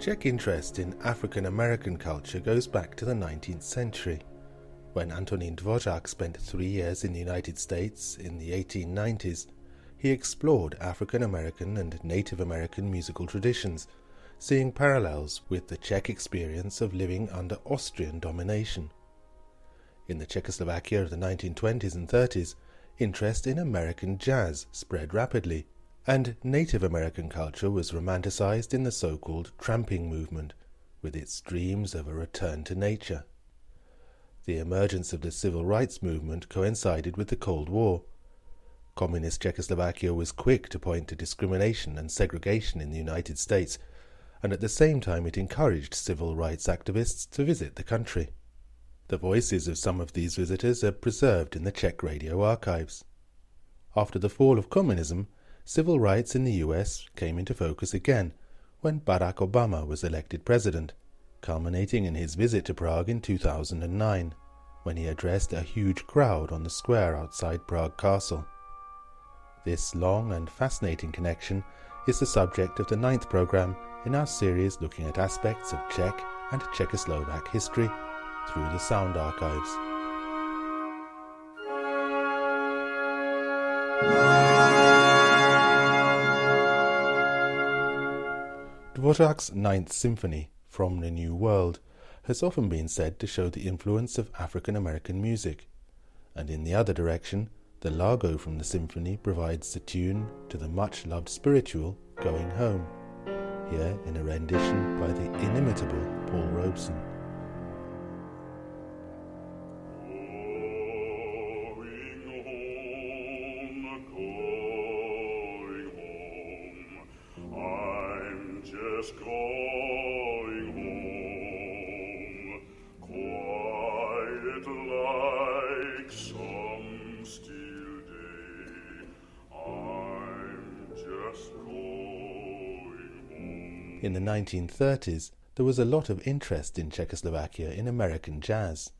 Czech interest in African American culture goes back to the 19th century, when Antonín Dvořák spent 3 years in the United States in the 1890s. He explored African American and Native American musical traditions, seeing parallels with the Czech experience of living under Austrian domination. In the Czechoslovakia of the 1920s and 30s, interest in American jazz spread rapidly, and Native American culture was romanticised in the so-called tramping movement, with its dreams of a return to nature. The emergence of the civil rights movement coincided with the Cold War. Communist Czechoslovakia was quick to point to discrimination and segregation in the United States, and at the same time it encouraged civil rights activists to visit the country. The voices of some of these visitors are preserved in the Czech Radio archives. After the fall of communism, civil rights in the US came into focus again when Barack Obama was elected president, culminating in his visit to Prague in 2009, when he addressed a huge crowd on the square outside Prague Castle. This long and fascinating connection is the subject of the 9th programme in our series looking at aspects of Czech and Czechoslovak history through the sound archives. Dvořák's 9th Symphony, From the New World, has often been said to show the influence of African American music, and in the other direction, the Largo from the symphony provides the tune to the much-loved spiritual Going Home, here in a rendition by the inimitable Paul Robeson. In the 1930s, there was a lot of interest in Czechoslovakia in American jazz.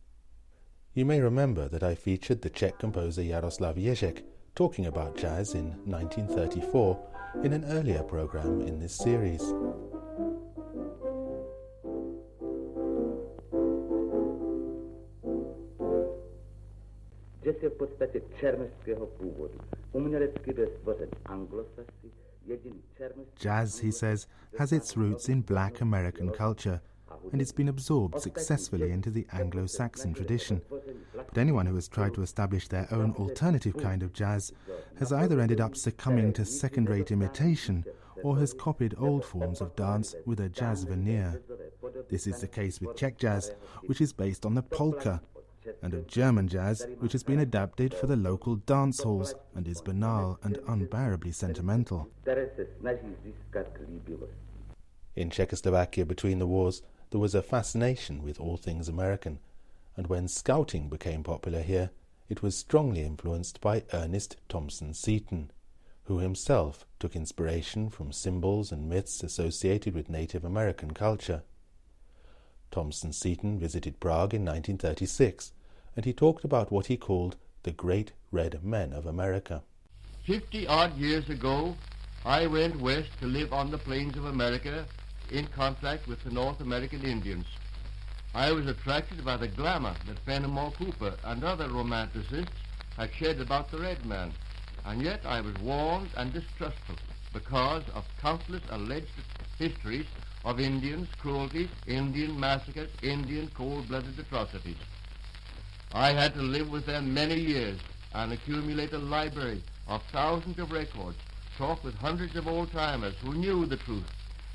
You may remember that I featured the Czech composer Jaroslav Ježek talking about jazz in 1934 in an earlier program in this series. Jazz je v podstatě černošského původu. Umělecky byl stvořen Anglosaxy. Jazz, he says, has its roots in black American culture, and it's been absorbed successfully into the Anglo-Saxon tradition. But anyone who has tried to establish their own alternative kind of jazz has either ended up succumbing to second-rate imitation or has copied old forms of dance with a jazz veneer. This is the case with Czech jazz, which is based on the polka, and of German jazz, which has been adapted for the local dance halls and is banal and unbearably sentimental. In Czechoslovakia between the wars, there was a fascination with all things American, and when scouting became popular here, it was strongly influenced by Ernest Thompson Seton, who himself took inspiration from symbols and myths associated with Native American culture. Thompson Seton visited Prague in 1936, and he talked about what he called the Great Red Men of America. 50-odd years ago, I went west to live on the plains of America in contact with the North American Indians. I was attracted by the glamour that Fenimore Cooper and other romanticists had shed about the red man, and yet I was warned and distrustful because of countless alleged histories of Indians' cruelty, Indian massacres, Indian cold-blooded atrocities. I had to live with them many years and accumulate a library of thousands of records, talk with hundreds of old-timers who knew the truth,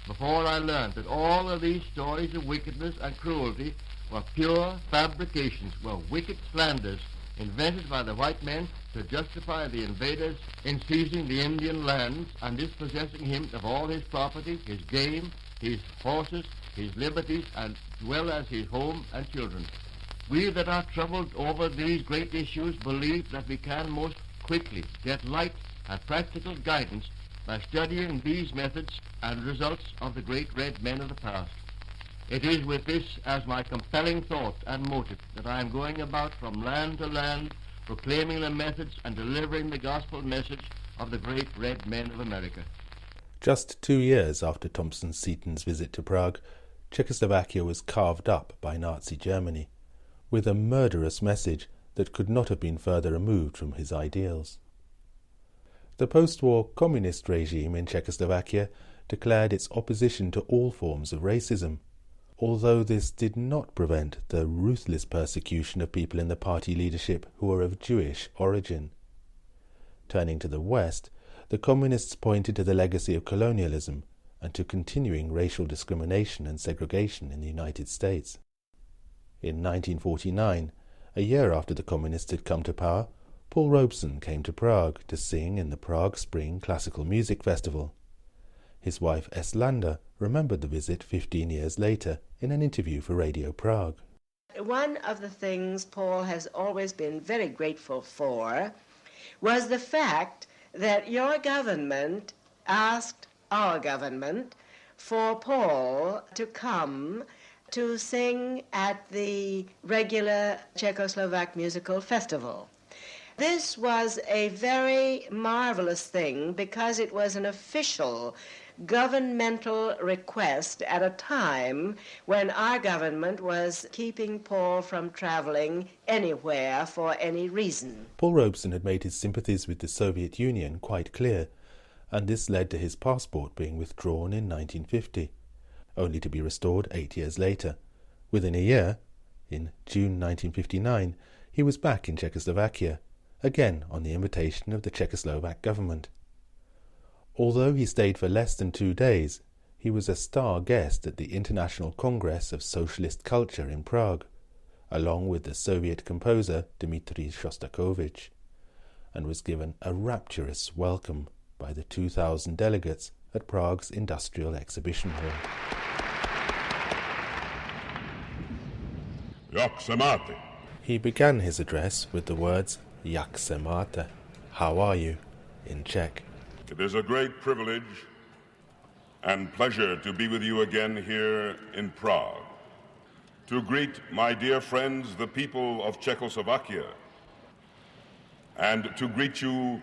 before I learned that all of these stories of wickedness and cruelty were pure fabrications, were wicked slanders invented by the white men to justify the invaders in seizing the Indian lands and dispossessing him of all his property, his game, his horses, his liberties, as well as his home and children. We that are troubled over these great issues believe that we can most quickly get light and practical guidance by studying these methods and results of the great red men of the past. It is with this as my compelling thought and motive that I am going about from land to land, proclaiming the methods and delivering the gospel message of the great red men of America. Just 2 years after Thompson-Seton's visit to Prague, Czechoslovakia was carved up by Nazi Germany, with a murderous message that could not have been further removed from his ideals. The post-war communist regime in Czechoslovakia declared its opposition to all forms of racism, although this did not prevent the ruthless persecution of people in the party leadership who were of Jewish origin. Turning to the West, the communists pointed to the legacy of colonialism and to continuing racial discrimination and segregation in the United States. In 1949, a year after the communists had come to power, Paul Robeson came to Prague to sing in the Prague Spring Classical Music Festival. His wife Eslander remembered the visit 15 years later in an interview for Radio Prague. One of the things Paul has always been very grateful for was the fact that your government asked our government for Paul to come to sing at the regular Czechoslovak musical festival. This was a very marvelous thing because it was an official governmental request at a time when our government was keeping Paul from traveling anywhere for any reason. Paul Robeson had made his sympathies with the Soviet Union quite clear, and this led to his passport being withdrawn in 1950, only to be restored 8 years later. Within a year, in June 1959, he was back in Czechoslovakia, again on the invitation of the Czechoslovak government. Although he stayed for less than 2 days, he was a star guest at the International Congress of Socialist Culture in Prague, along with the Soviet composer Dmitry Shostakovich, and was given a rapturous welcome by the 2,000 delegates at Prague's Industrial Exhibition Hall. Jak se máte? He began his address with the words Jak se máte, how are you, in Czech. It is a great privilege and pleasure to be with you again here in Prague, to greet my dear friends, the people of Czechoslovakia, and to greet you,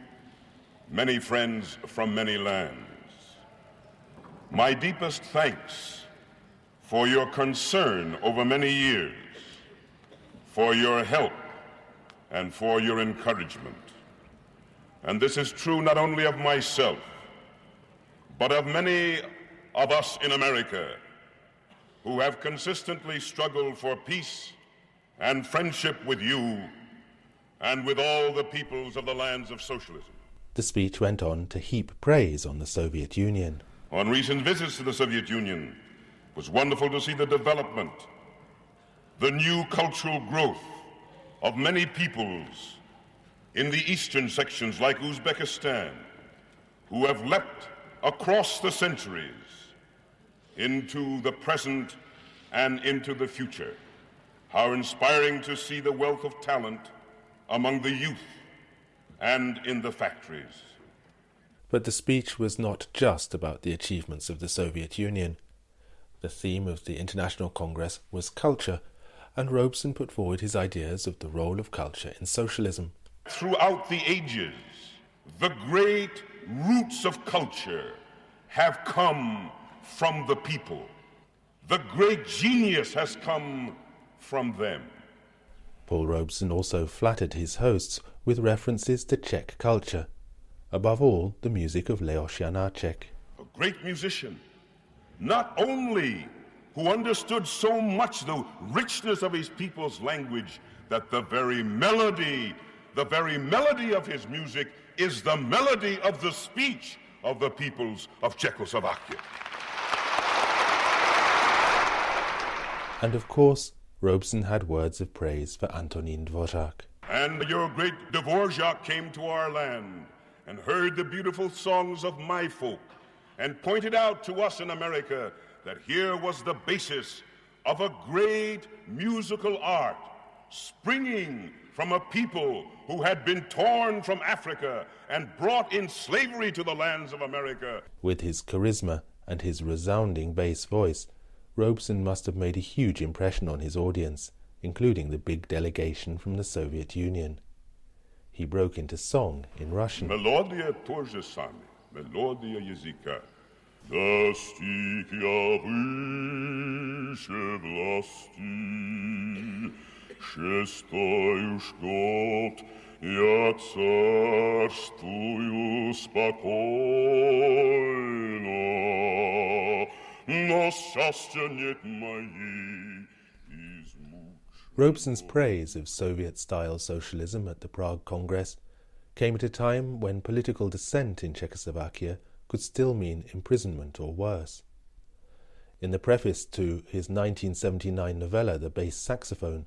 many friends from many lands. My deepest thanks for your concern over many years, for your help, and for your encouragement. And this is true not only of myself, but of many of us in America who have consistently struggled for peace and friendship with you and with all the peoples of the lands of socialism. The speech went on to heap praise on the Soviet Union. On recent visits to the Soviet Union, it was wonderful to see the development, the new cultural growth of many peoples in the eastern sections like Uzbekistan, who have leapt across the centuries into the present and into the future. How inspiring to see the wealth of talent among the youth and in the factories. But the speech was not just about the achievements of the Soviet Union. The theme of the International Congress was culture, and Robeson put forward his ideas of the role of culture in socialism. Throughout the ages, the great roots of culture have come from the people. The great genius has come from them. Paul Robeson also flattered his hosts with references to Czech culture, above all the music of Leoš Janáček. A great musician, not only who understood so much the richness of his people's language that the very melody of his music is the melody of the speech of the peoples of Czechoslovakia. And of course, Robeson had words of praise for Antonín Dvořák. And your great Dvořák came to our land and heard the beautiful songs of my folk and pointed out to us in America that here was the basis of a great musical art springing from a people who had been torn from Africa and brought in slavery to the lands of America. With his charisma and his resounding bass voice, Robeson must have made a huge impression on his audience, including the big delegation from the Soviet Union. He broke into song in Russian. Melodiya тоже сами, melodiya языка. Достиг я выше власти, шестой уж год я царствую спокойно, но счастья нет моей измуч. Robeson's praise of Soviet-style socialism at the Prague Congress came at a time when political dissent in Czechoslovakia could still mean imprisonment or worse. In the preface to his 1979 novella The Bass Saxophone,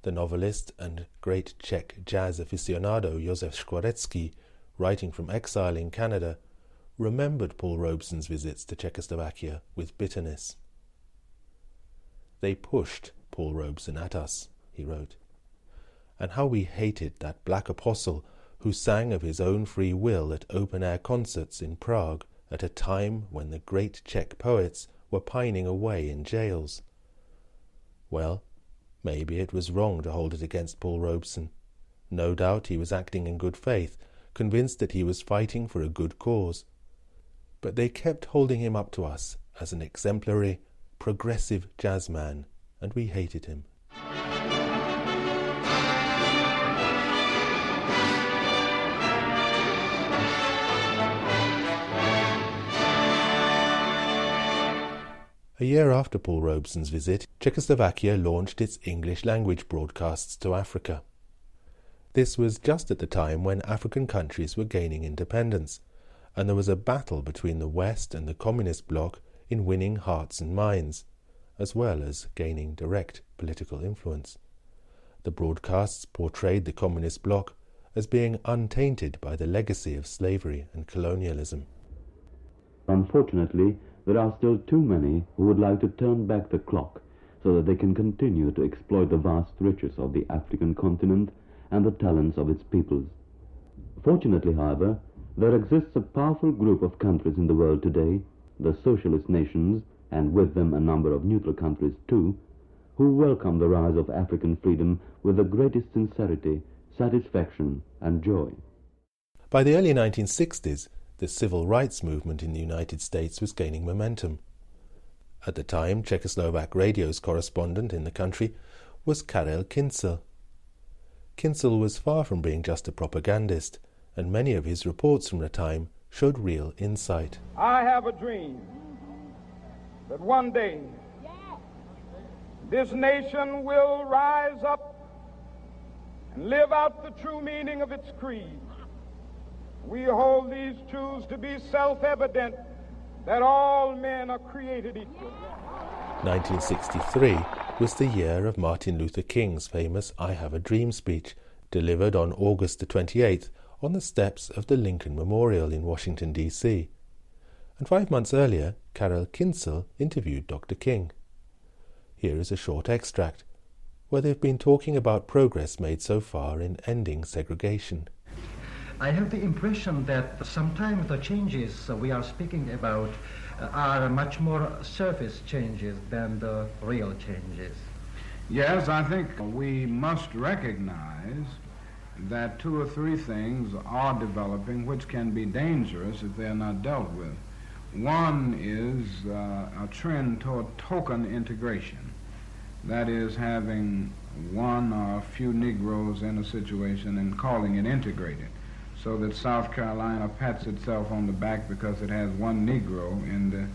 the novelist and great Czech jazz aficionado Josef Škvarecký, writing from exile in Canada, remembered Paul Robeson's visits to Czechoslovakia with bitterness. "They pushed Paul Robeson at us," he wrote, "and how we hated that black apostle who sang of his own free will at open-air concerts in Prague at a time when the great Czech poets were pining away in jails." Well, maybe it was wrong to hold it against Paul Robeson. No doubt he was acting in good faith, convinced that he was fighting for a good cause. But they kept holding him up to us as an exemplary, progressive jazzman, and we hated him. A year after Paul Robeson's visit, Czechoslovakia launched its English-language broadcasts to Africa. This was just at the time when African countries were gaining independence, and there was a battle between the West and the Communist bloc in winning hearts and minds, as well as gaining direct political influence. The broadcasts portrayed the Communist bloc as being untainted by the legacy of slavery and colonialism. Unfortunately, there are still too many who would like to turn back the clock so that they can continue to exploit the vast riches of the African continent and the talents of its peoples. Fortunately, however, there exists a powerful group of countries in the world today, the socialist nations, and with them a number of neutral countries too, who welcome the rise of African freedom with the greatest sincerity, satisfaction, and joy. By the early 1960s, the civil rights movement in the United States was gaining momentum. At the time, Czechoslovak radio's correspondent in the country was Karel Kincl. Kincl was far from being just a propagandist, and many of his reports from the time showed real insight. I have a dream that one day this nation will rise up and live out the true meaning of its creed. We hold these truths to be self-evident, that all men are created equal. 1963 was the year of Martin Luther King's famous I Have a Dream speech, delivered on August the 28th on the steps of the Lincoln Memorial in Washington, D.C. And 5 months earlier, Karel Kincl interviewed Dr. King. Here is a short extract, where they've been talking about progress made so far in ending segregation. I have the impression that sometimes the changes we are speaking about are much more surface changes than the real changes. Yes, I think we must recognize that 2 or 3 things are developing which can be dangerous if they're not dealt with. One is a trend toward token integration. That is, having one or a few Negroes in a situation and calling it integrated, so that South Carolina pats itself on the back because it has one Negro in the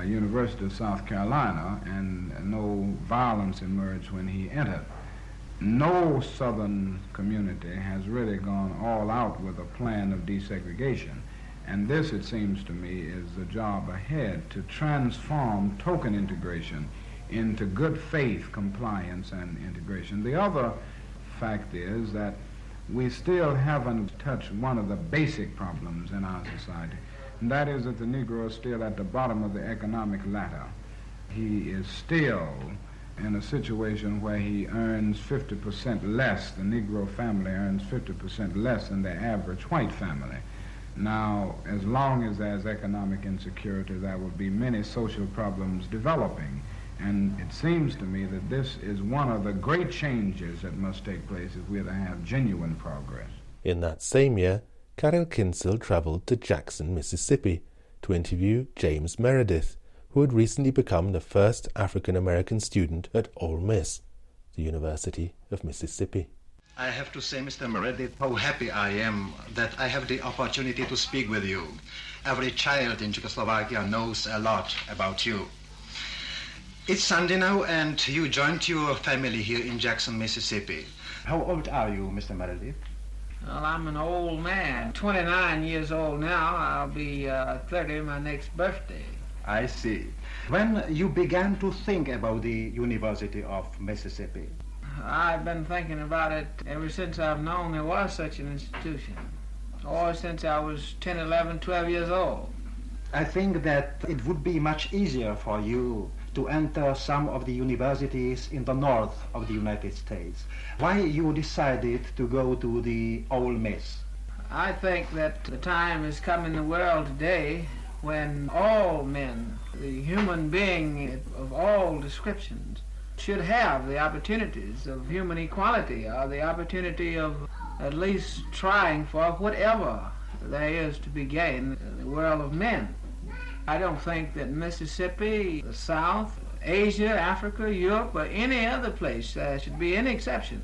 University of South Carolina, and no violence emerged when he entered. No Southern community has really gone all out with a plan of desegregation, and this, it seems to me, is the job ahead, to transform token integration into good faith compliance and integration. The other fact is that we still haven't touched one of the basic problems in our society, and that is that the Negro is still at the bottom of the economic ladder. He is still in a situation where he earns 50% less. The Negro family earns 50% less than the average white family. Now, as long as there's economic insecurity, there will be many social problems developing. And it seems to me that this is one of the great changes that must take place if we're to have genuine progress. In that same year, Karel Kincl travelled to Jackson, Mississippi, to interview James Meredith, who had recently become the first African-American student at Ole Miss, the University of Mississippi. I have to say, Mr. Meredith, how happy I am that I have the opportunity to speak with you. Every child in Czechoslovakia knows a lot about you. It's Sunday now, and you joined your family here in Jackson, Mississippi. How old are you, Mr. Meredith? Well, I'm an old man, 29 years old now. I'll be 30 my next birthday. I see. When you began to think about the University of Mississippi? I've been thinking about it ever since I've known there was such an institution, or since I was 10, 11, 12 years old. I think that it would be much easier for you to enter some of the universities in the north of the United States. Why you decided to go to the Ole Miss? I think that the time has come in the world today when all men, the human being of all descriptions, should have the opportunities of human equality, or the opportunity of at least trying for whatever there is to be gained in the world of men. I don't think that Mississippi, the South, Asia, Africa, Europe, or any other place should be any exception.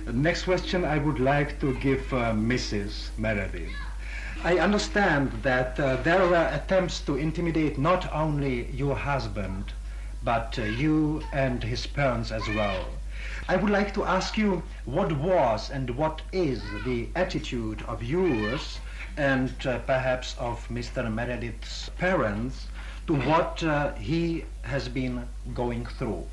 The next question I would like to give Mrs. Meredith. I understand that there were attempts to intimidate not only your husband, but you and his parents as well. I would like to ask you what was and what is the attitude of yours and perhaps of Mr. Meredith's parents to what he has been going through.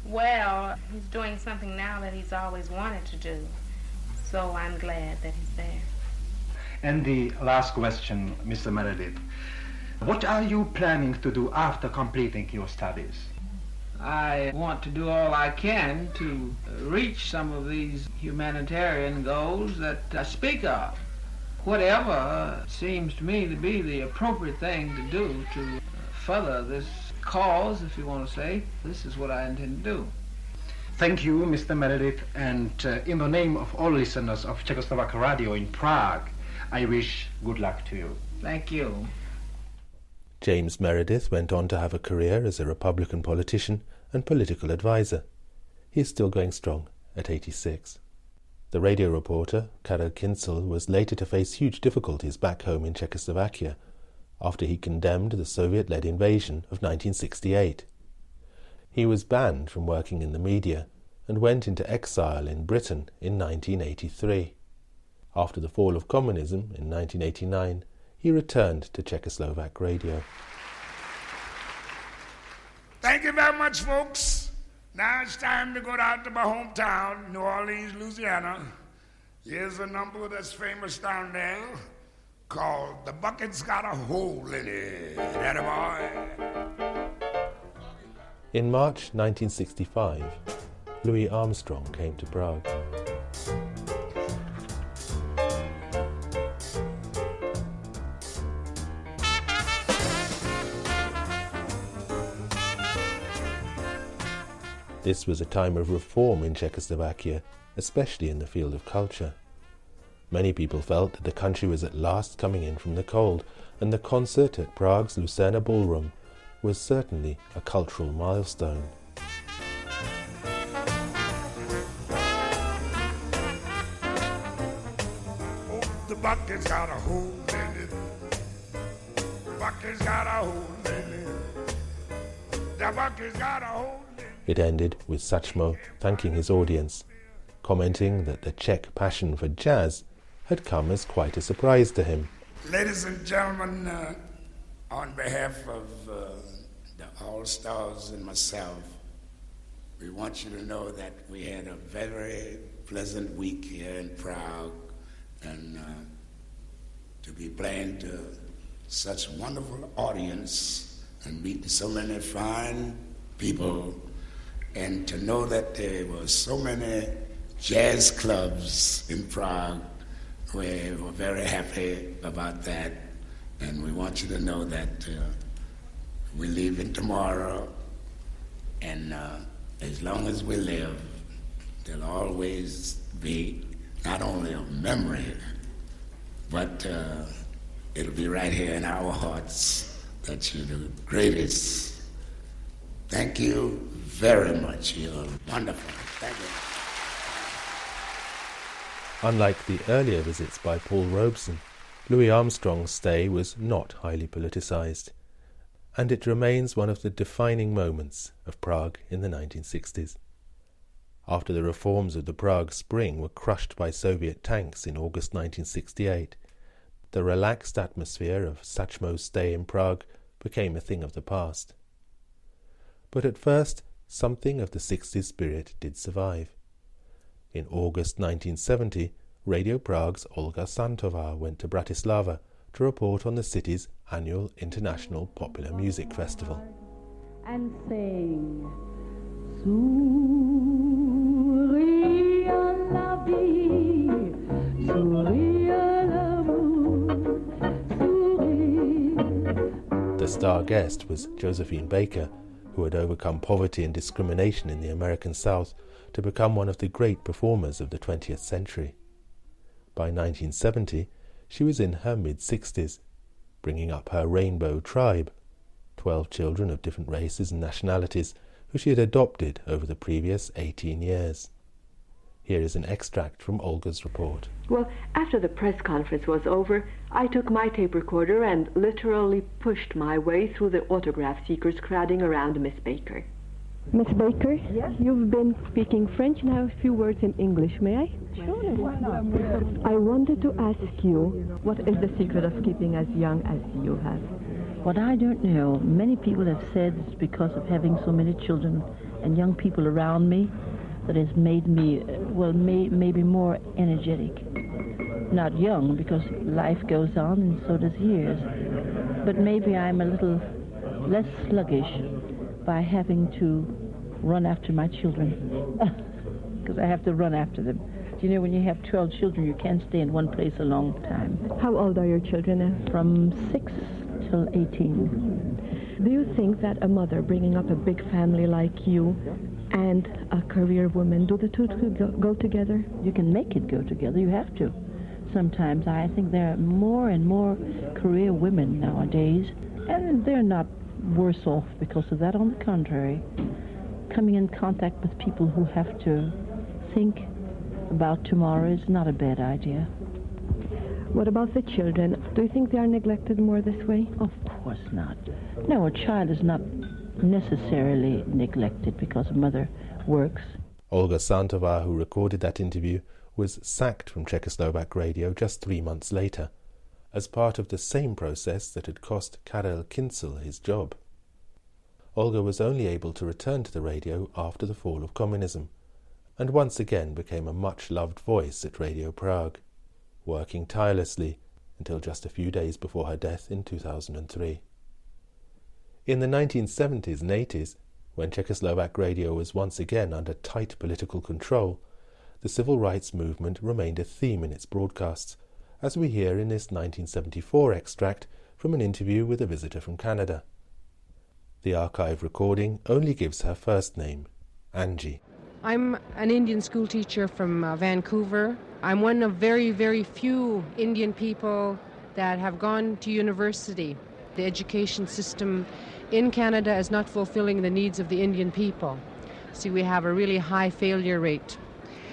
Well, he's doing something now that he's always wanted to do, so I'm glad that he's there. And the last question, Mr. Meredith. What are you planning to do after completing your studies? I want to do all I can to reach some of these humanitarian goals that I speak of. Whatever seems to me to be the appropriate thing to do to further this cause, if you want to say, this is what I intend to do. Thank you, Mr. Meredith, and in the name of all listeners of Czech Radio in Prague, I wish good luck to you. Thank you. James Meredith went on to have a career as a Republican politician and political advisor. He is still going strong at 86. The radio reporter, Karel Kinzel, was later to face huge difficulties back home in Czechoslovakia after he condemned the Soviet-led invasion of 1968. He was banned from working in the media and went into exile in Britain in 1983. After the fall of communism in 1989, he returned to Czechoslovak radio. Thank you very much, folks. Now it's time to go down to my hometown, New Orleans, Louisiana. Here's a number that's famous down there called The Bucket's Got a Hole in It. Atta boy. In March 1965, Louis Armstrong came to Prague. This was a time of reform in Czechoslovakia, especially in the field of culture. Many people felt that the country was at last coming in from the cold, and the concert at Prague's Lucerna Ballroom was certainly a cultural milestone. Oh, the bucket's got a hole in it. The bucket's got a hole in it. The bucket's got a hole in it. It ended with Satchmo thanking his audience, commenting that the Czech passion for jazz had come as quite a surprise to him. Ladies and gentlemen, on behalf of the All-Stars and myself, we want you to know that we had a very pleasant week here in Prague, and to be playing to such wonderful audience and meeting so many fine people, and to know that there were so many jazz clubs in Prague. We were very happy about that, and we want you to know that we're leaving tomorrow, and as long as we live, there'll always be not only a memory, but it'll be right here in our hearts that you're the greatest. Thank you very much. You're wonderful. Thank you. Unlike the earlier visits by Paul Robeson, Louis Armstrong's stay was not highly politicized, and it remains one of the defining moments of Prague in the 1960s. After the reforms of the Prague Spring were crushed by Soviet tanks in August 1968, the relaxed atmosphere of Sachmo's stay in Prague became a thing of the past. But at first, something of the 60s spirit did survive. In August 1970, Radio Prague's Olga Santová went to Bratislava to report on the city's annual International Popular Music Festival. And sing, Souris à la vie, souris à l'amour, souris. The star guest was Josephine Baker, who had overcome poverty and discrimination in the American South to become one of the great performers of the 20th century. By 1970, she was in her mid-60s, bringing up her rainbow tribe, 12 children of different races and nationalities who she had adopted over the previous 18 years. Here is an extract from Olga's report. Well, after the press conference was over, I took my tape recorder and literally pushed my way through the autograph seekers crowding around Miss Baker. Miss Baker, yes? You've been speaking French, now a few words in English, may I? Sure, why not? I wanted to ask you, what is the secret of keeping as young as you have? What I don't know, many people have said it's because of having so many children and young people around me that has made me, maybe more energetic. Not young, because life goes on and so does years. But maybe I'm a little less sluggish by having to run after my children, because I have to run after them. You know, when you have 12 children, you can't stay in one place a long time. How old are your children now? From 6 till 18. Do you think that a mother bringing up a big family like you and a career woman, do the two go together? You can make it go together, you have to. Sometimes I think there are more and more career women nowadays, and they're not worse off because of that. On the contrary, coming in contact with people who have to think about tomorrow is not a bad idea. What about the children? Do you think they are neglected more this way? Of course not. No, a child is not necessarily neglected because a mother works. Olga Santová, who recorded that interview, was sacked from Czechoslovak Radio just 3 months later, as part of the same process that had cost Karel Kincl his job. Olga was only able to return to the radio after the fall of communism, and once again became a much-loved voice at Radio Prague, working tirelessly until just a few days before her death in 2003. In the 1970s and 80s, when Czechoslovak radio was once again under tight political control, the civil rights movement remained a theme in its broadcasts, as we hear in this 1974 extract from an interview with a visitor from Canada. The archive recording only gives her first name, Angie. I'm an Indian school teacher from Vancouver. I'm one of very, very few Indian people that have gone to university. The education system in Canada is not fulfilling the needs of the Indian people. See, we have a really high failure rate.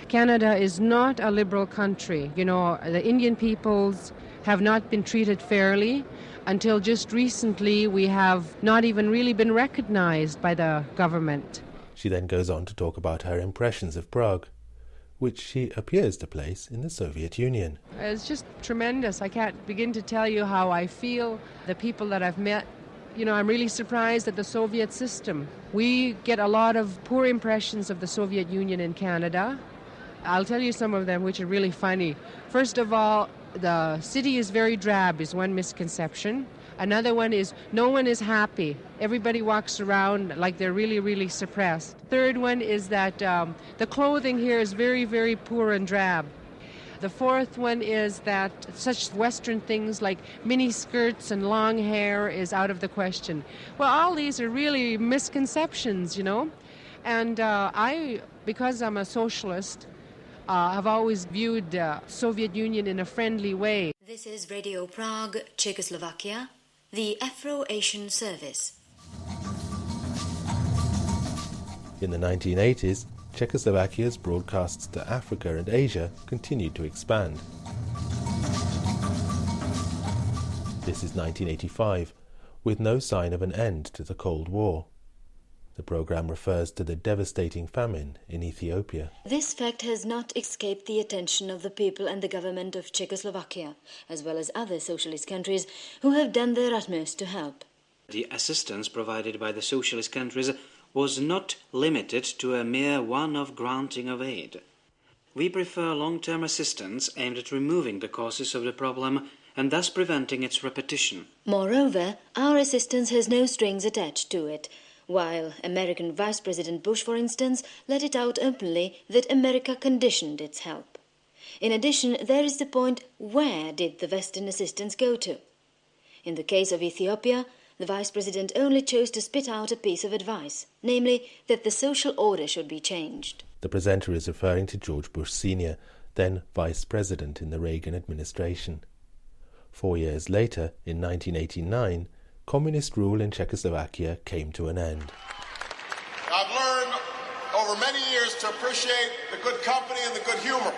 Canada is not a liberal country. You know, the Indian peoples have not been treated fairly. Until just recently, we have not even really been recognized by the government. She then goes on to talk about her impressions of Prague, which she appears to place in the Soviet Union. It's just tremendous. I can't begin to tell you how I feel, the people that I've met. You know, I'm really surprised at the Soviet system. We get a lot of poor impressions of the Soviet Union in Canada. I'll tell you some of them which are really funny. First of all, the city is very drab is one misconception. Another one is no one is happy. Everybody walks around like they're really, really suppressed. Third one is that the clothing here is very, very poor and drab. The fourth one is that such Western things like mini skirts and long hair is out of the question. Well, all these are really misconceptions, you know. And I, because I'm a socialist, have always viewed the Soviet Union in a friendly way. This is Radio Prague, Czechoslovakia, the Afro-Asian service. In the 1980s, Czechoslovakia's broadcasts to Africa and Asia continued to expand. This is 1985, with no sign of an end to the Cold War. The program refers to the devastating famine in Ethiopia. This fact has not escaped the attention of the people and the government of Czechoslovakia, as well as other socialist countries who have done their utmost to help. The assistance provided by the socialist countries was not limited to a mere one-off granting of aid. We prefer long-term assistance aimed at removing the causes of the problem and thus preventing its repetition. Moreover, our assistance has no strings attached to it, while American Vice President Bush, for instance, let it out openly that America conditioned its help. In addition, there is the point, where did the Western assistance go to? In the case of Ethiopia, the Vice President only chose to spit out a piece of advice, namely that the social order should be changed. The presenter is referring to George Bush Sr., then Vice President in the Reagan administration. 4 years later, in 1989, communist rule in Czechoslovakia came to an end. I've learned over many years to appreciate the good company and the good humor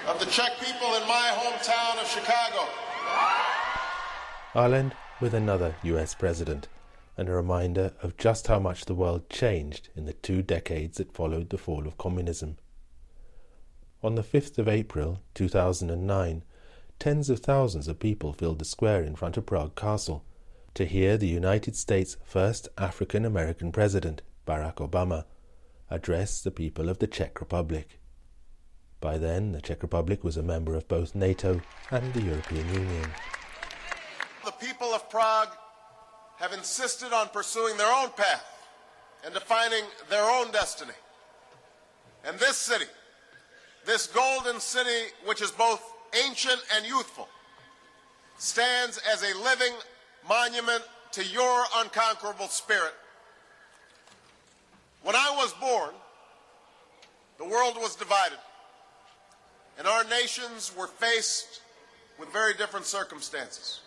of the Czech people in my hometown of Chicago. I'll end with another US president, and a reminder of just how much the world changed in the 2 decades that followed the fall of communism. On the 5th of April 2009, tens of thousands of people filled the square in front of Prague Castle to hear the United States' first African-American president, Barack Obama, address the people of the Czech Republic. By then, the Czech Republic was a member of both NATO and the European Union. The people of Prague have insisted on pursuing their own path and defining their own destiny. And this city, this golden city which is both ancient and youthful, stands as a living monument to your unconquerable spirit. When I was born, the world was divided, and our nations were faced with very different circumstances.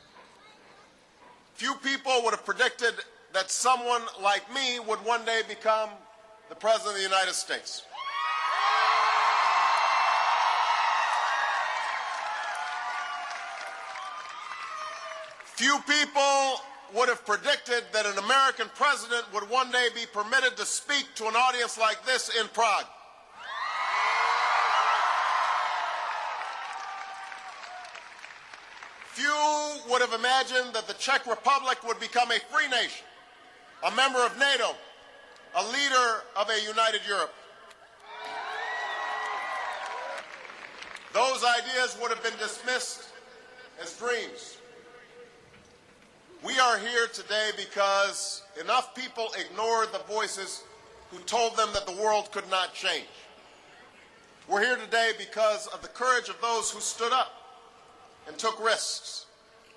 Few people would have predicted that someone like me would one day become the President of the United States. Few people would have predicted that an American president would one day be permitted to speak to an audience like this in Prague. Few would have imagined that the Czech Republic would become a free nation, a member of NATO, a leader of a united Europe. Those ideas would have been dismissed as dreams. We are here today because enough people ignored the voices who told them that the world could not change. We're here today because of the courage of those who stood up and took risks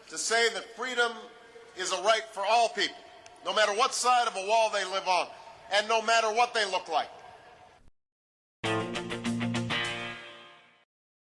to say that freedom is a right for all people, no matter what side of a wall they live on, and no matter what they look like.